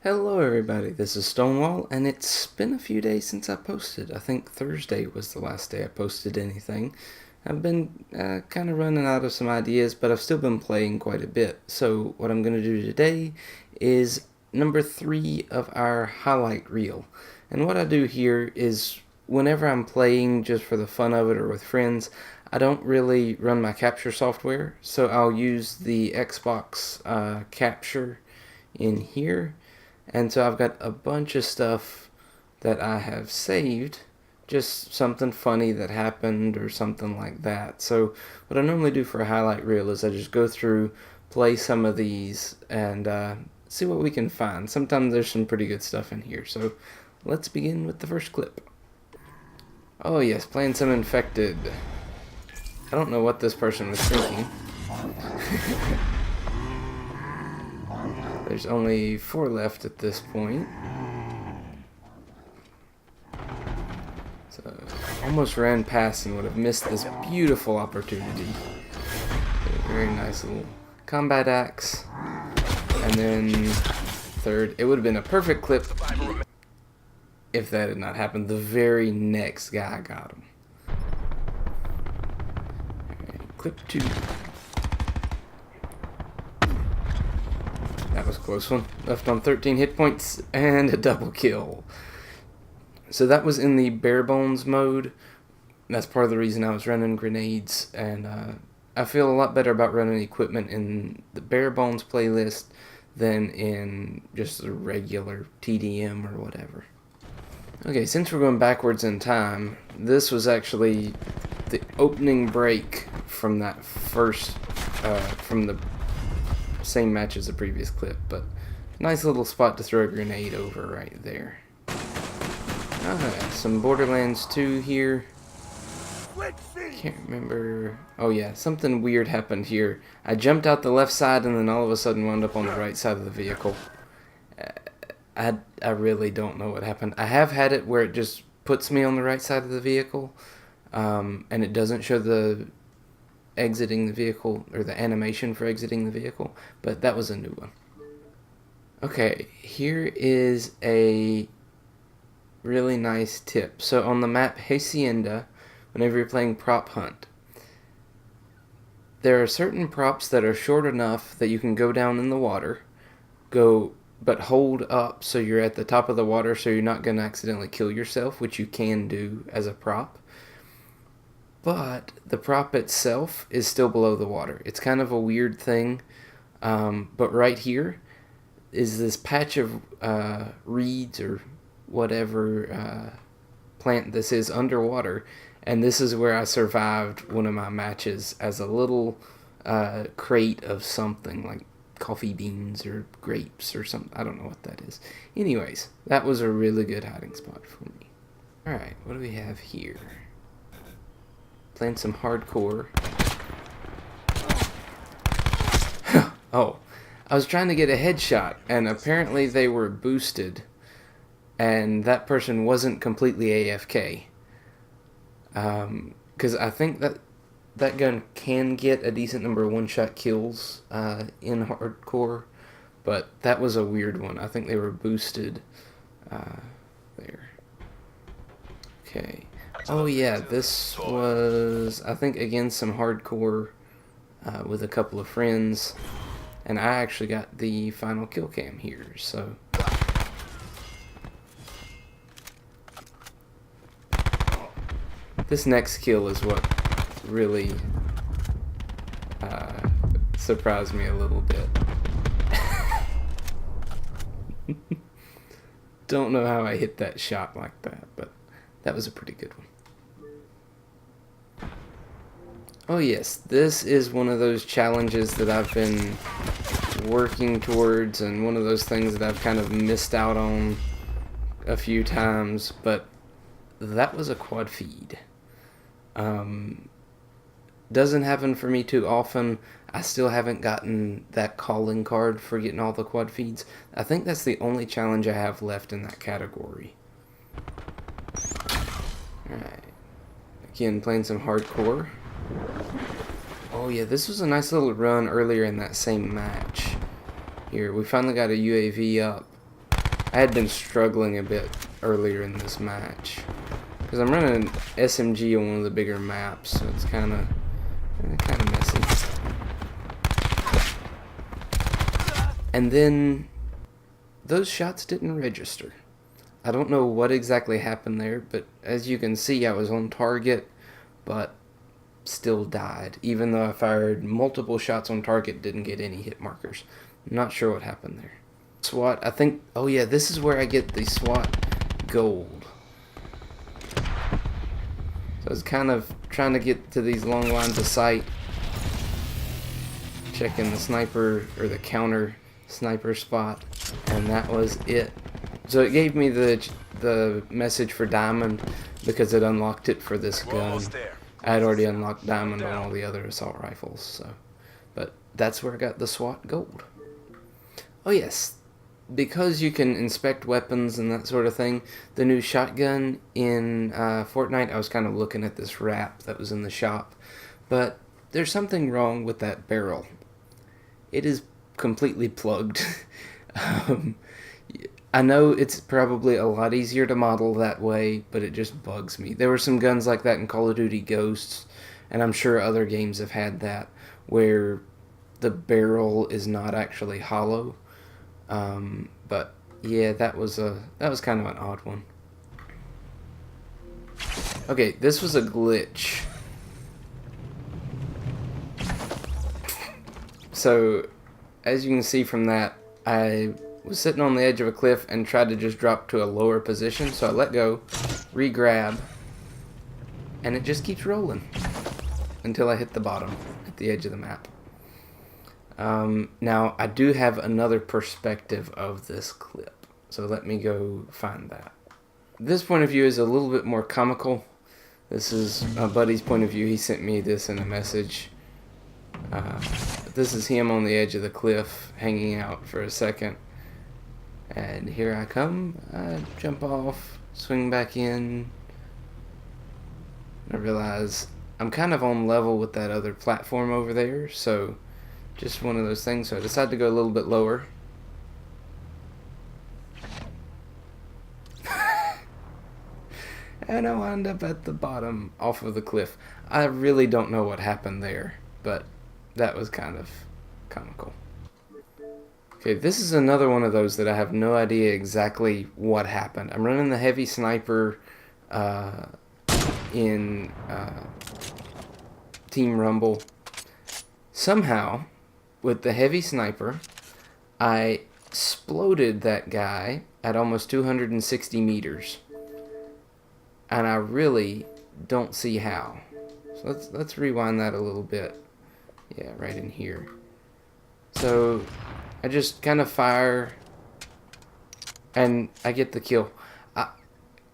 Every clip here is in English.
Hello everybody, this is Stonewall, and it's been a few days since I posted. I think Thursday was the last day I posted anything. I've been kind of running out of some ideas, but I've still been playing quite a bit. So what I'm going to do today is number 3 of our highlight reel. And what I do here is whenever I'm playing just for the fun of it or with friends, I don't really run my capture software, so I'll use the Xbox capture in here. And so I've got a bunch of stuff that I have saved, just something funny that happened or something like that. So what I normally do for a highlight reel is I just go through, play some of these, and see what we can find. Sometimes there's some pretty good stuff in here. So let's begin with the first clip. Oh yes, playing some Infected. I don't know what this person was thinking. There's only 4 left at this point. So almost ran past and would have missed this beautiful opportunity. A very nice little combat axe. And then third, it would have been a perfect clip if that had not happened. The very next guy got him. Alright, clip 2. That was a close one. Left on 13 hit points and a double kill. So that was in the bare bones mode. That's part of the reason I was running grenades, and I feel a lot better about running equipment in the bare bones playlist than in just the regular TDM or whatever. Okay, since we're going backwards in time, this was actually the opening break from that first, from the same match as the previous clip, but nice little spot to throw a grenade over right there. Alright, some Borderlands 2 here. Can't remember. Oh yeah, something weird happened here. I jumped out the left side and then all of a sudden wound up on the right side of the vehicle. I really don't know what happened. I have had it where it just puts me on the right side of the vehicle, and it doesn't show the exiting the vehicle, or the animation for exiting the vehicle, but that was a new one. Okay, here is a really nice tip. So on the map Hacienda, whenever you're playing prop hunt, there are certain props that are short enough that you can go down in the water, but hold up so you're at the top of the water so you're not going to accidentally kill yourself, which you can do as a prop. But the prop itself is still below the water. It's kind of a weird thing, but right here is this patch of reeds or whatever plant this is underwater, and this is where I survived one of my matches as a little crate of something like coffee beans or grapes or something. I don't know what that is. Anyways, that was a really good hiding spot for me. Alright, what do we have here? Playing some hardcore. Oh, I was trying to get a headshot, and apparently they were boosted, and that person wasn't completely AFK. Because I think that gun can get a decent number of one-shot kills in hardcore, but that was a weird one. I think they were boosted there. Okay. Oh yeah, this was, I think, again, some hardcore with a couple of friends, and I actually got the final kill cam here, so. This next kill is what really surprised me a little bit. Don't know how I hit that shot like that, but that was a pretty good one. Oh yes, this is one of those challenges that I've been working towards, and one of those things that I've kind of missed out on a few times, but that was a quad feed. Doesn't happen for me too often. I still haven't gotten that calling card for getting all the quad feeds. I think that's the only challenge I have left in that category. Alright. Again, playing some hardcore. Oh yeah, this was a nice little run earlier in that same match. Here, we finally got a UAV up. I had been struggling a bit earlier in this match because I'm running SMG on one of the bigger maps, so it's kind of messy. And then those shots didn't register. I don't know what exactly happened there, but as you can see, I was on target, but still died. Even though I fired multiple shots on target, didn't get any hit markers. I'm not sure what happened there. SWAT, I think, oh yeah, this is where I get the SWAT gold. So I was kind of trying to get to these long lines of sight, checking the sniper, or the counter sniper spot, and that was it. So it gave me the message for diamond because it unlocked it for this gun. I had already unlocked diamond on all the other assault rifles, so. But that's where I got the SWAT gold. Oh yes, because you can inspect weapons and that sort of thing, the new shotgun in Fortnite, I was kind of looking at this wrap that was in the shop, but there's something wrong with that barrel. It is completely plugged. I know it's probably a lot easier to model that way, but it just bugs me. There were some guns like that in Call of Duty Ghosts, and I'm sure other games have had that, where the barrel is not actually hollow. But yeah, that was kind of an odd one. Okay, this was a glitch. So, as you can see from that, I was sitting on the edge of a cliff and tried to just drop to a lower position, so I let go, re-grab, and it just keeps rolling until I hit the bottom at the edge of the map. Now, I do have another perspective of this clip, so let me go find that. This point of view is a little bit more comical. This is my buddy's point of view. He sent me this in a message. This is him on the edge of the cliff, hanging out for a second. And here I come. I jump off, swing back in. I realize I'm kind of on level with that other platform over there, so just one of those things. So I decided to go a little bit lower. And I wound up at the bottom off of the cliff. I really don't know what happened there, but that was kind of comical. Okay, this is another one of those that I have no idea exactly what happened. I'm running the heavy sniper in Team Rumble. Somehow, with the heavy sniper, I exploded that guy at almost 260 meters. And I really don't see how. So let's rewind that a little bit. Yeah, right in here. So I just kind of fire, and I get the kill.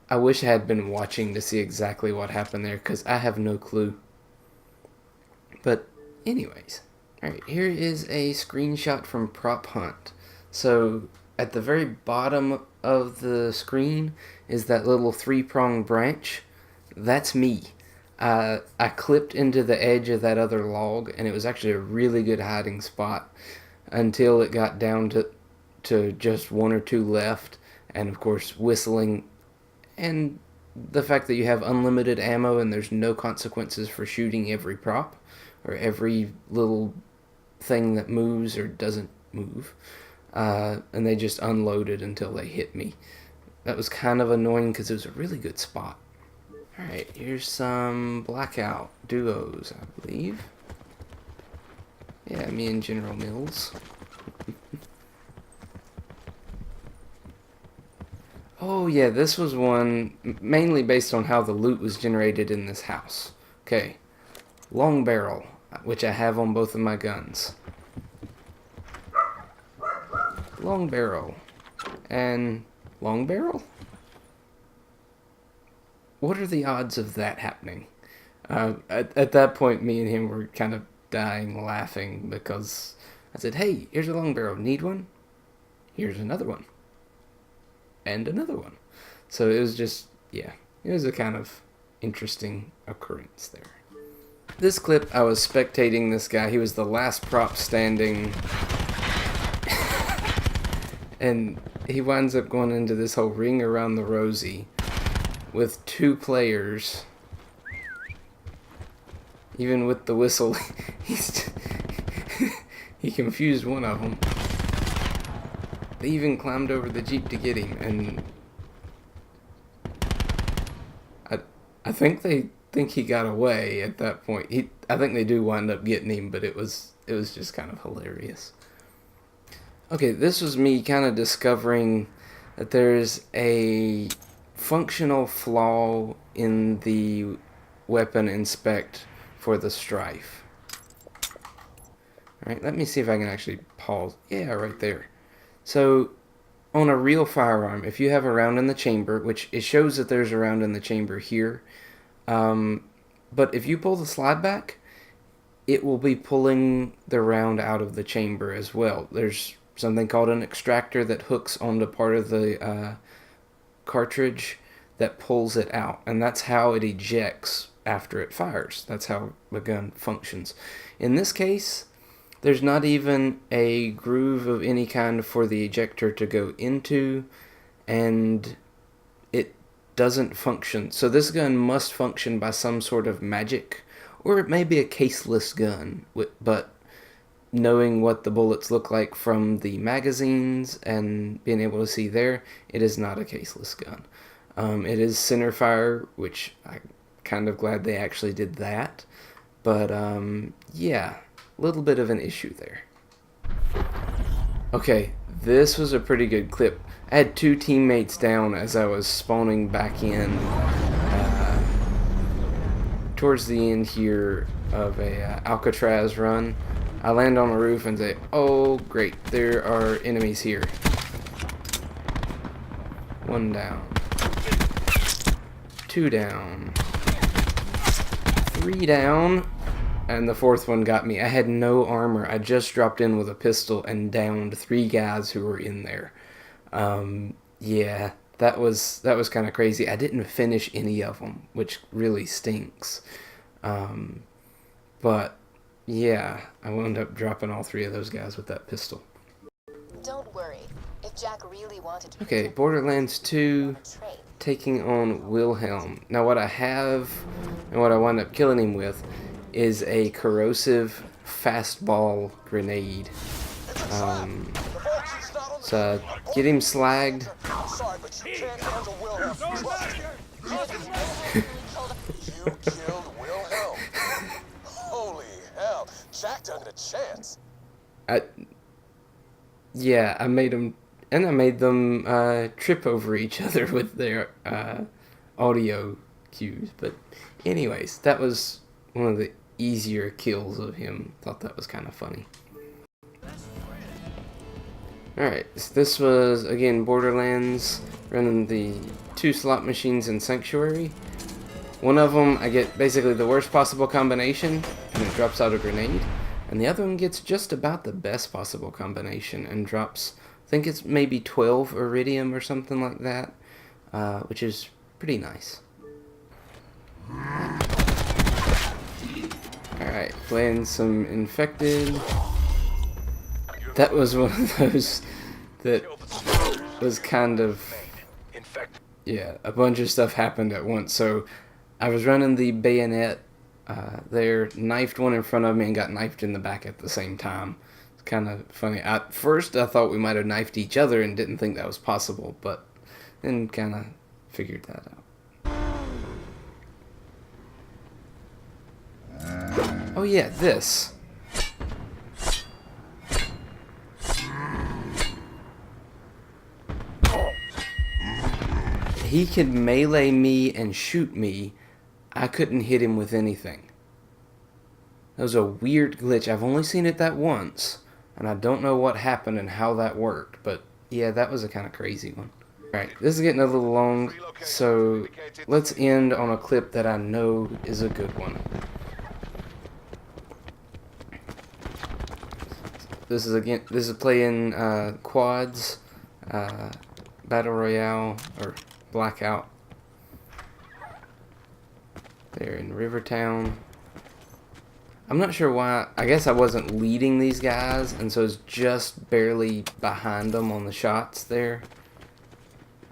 I wish I had been watching to see exactly what happened there, because I have no clue. But anyways, alright, here is a screenshot from Prop Hunt. So at the very bottom of the screen is that little three-pronged branch. That's me. I clipped into the edge of that other log, and it was actually a really good hiding spot until it got down to just one or two left, and of course whistling, and the fact that you have unlimited ammo and there's no consequences for shooting every prop or every little thing that moves or doesn't move, and they just unloaded until they hit me. That was kind of annoying because it was a really good spot. Alright, here's some Blackout duos, I believe. Yeah, me and General Mills. Oh yeah, this was one mainly based on how the loot was generated in this house. Okay, long barrel, which I have on both of my guns. Long barrel. And long barrel? What are the odds of that happening? At that point, me and him were kind of dying laughing because I said, hey, here's a long barrel. Need one? Here's another one. And another one. So it was just, yeah, it was a kind of interesting occurrence there. This clip, I was spectating this guy. He was the last prop standing. And he winds up going into this whole ring around the rosy with 2 players. Even with the whistle, he confused one of them. They even climbed over the Jeep to get him, and I think they think he got away at that point. I think they do wind up getting him, but it was just kind of hilarious. Okay, this was me kind of discovering that there's a functional flaw in the weapon inspect for the Strife. Alright, let me see if I can actually pause. Yeah, right there. So, on a real firearm, if you have a round in the chamber, which it shows that there's a round in the chamber here, but if you pull the slide back, it will be pulling the round out of the chamber as well. There's something called an extractor that hooks onto part of the cartridge that pulls it out, and that's how it ejects after it fires. That's how the gun functions. In this case, there's not even a groove of any kind for the ejector to go into, and it doesn't function. So this gun must function by some sort of magic, or it may be a caseless gun, but knowing what the bullets look like from the magazines and being able to see there, it is not a caseless gun. It is center fire, which I'm kind of glad they actually did that. But, yeah, a little bit of an issue there. Okay, this was a pretty good clip. I had 2 teammates down as I was spawning back in towards the end here of a Alcatraz run. I land on the roof and say, oh great, there are enemies here. 1 down. 2 down. 3 down. And the 4th one got me. I had no armor. I just dropped in with a pistol and downed 3 guys who were in there. Yeah, that was kind of crazy. I didn't finish any of them, which really stinks. But yeah, I wound up dropping all 3 of those guys with that pistol. Don't worry. If Jack really wanted to. Okay, Borderlands 2 taking on Wilhelm. Now what I have and what I wound up killing him with is a corrosive fastball grenade. So get him slagged. You killed Wilhelm. Holy hell, Jack took a chance. Yeah, I made them trip over each other with their audio cues. But anyways, that was one of the easier kills of him. Thought that was kind of funny. Alright, so this was, again, Borderlands, running the 2 slot machines in Sanctuary. One of them, I get basically the worst possible combination, and it drops out a grenade. And the other one gets just about the best possible combination, and drops, I think it's maybe 12 iridium or something like that, which is pretty nice. Alright, playing some Infected. That was one of those that was kind of, yeah, a bunch of stuff happened at once. So I was running the bayonet there, knifed one in front of me and got knifed in the back at the same time. It's kind of funny. At first I thought we might have knifed each other and didn't think that was possible, but then kind of figured that out. Oh yeah, this. He could melee me and shoot me. I couldn't hit him with anything. That was a weird glitch. I've only seen it that once, and I don't know what happened and how that worked, but yeah, that was a kind of crazy one. Alright, this is getting a little long, so let's end on a clip that I know is a good one. This is playing quads, Battle Royale, or Blackout. They're in Rivertown. I'm not sure why. I guess I wasn't leading these guys, and so it's just barely behind them on the shots there.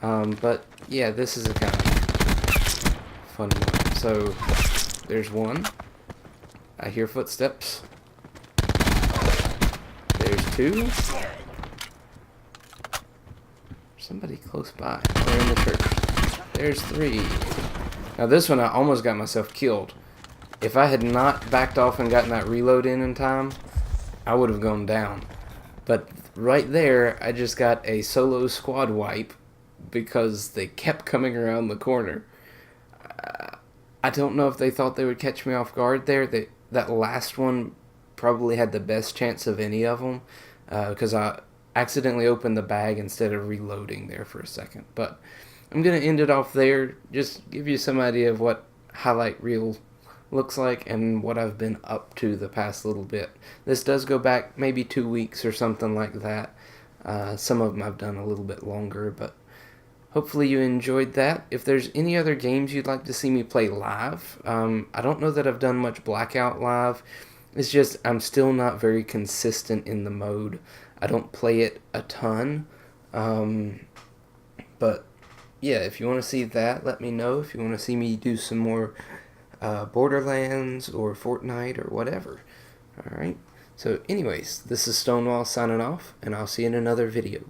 But yeah, this is a kind of fun one. So there's one. I hear footsteps. There's two. Somebody close by. They're in the church. There's three. Now this one I almost got myself killed. If I had not backed off and gotten that reload in time, I would have gone down. But right there, I just got a solo squad wipe because they kept coming around the corner. I don't know if they thought they would catch me off guard there. That last one probably had the best chance of any of them because I accidentally opened the bag instead of reloading there for a second. But I'm going to end it off there. Just give you some idea of what highlight reel looks like and what I've been up to the past little bit. This does go back maybe 2 weeks or something like that. Some of them I've done a little bit longer, but hopefully you enjoyed that. If there's any other games you'd like to see me play live, I don't know that I've done much Blackout live. It's just I'm still not very consistent in the mode. I don't play it a ton. But yeah, if you want to see that, let me know. If you want to see me do some more Borderlands or Fortnite or whatever. Alright, so anyways, this is Stonewall signing off, and I'll see you in another video.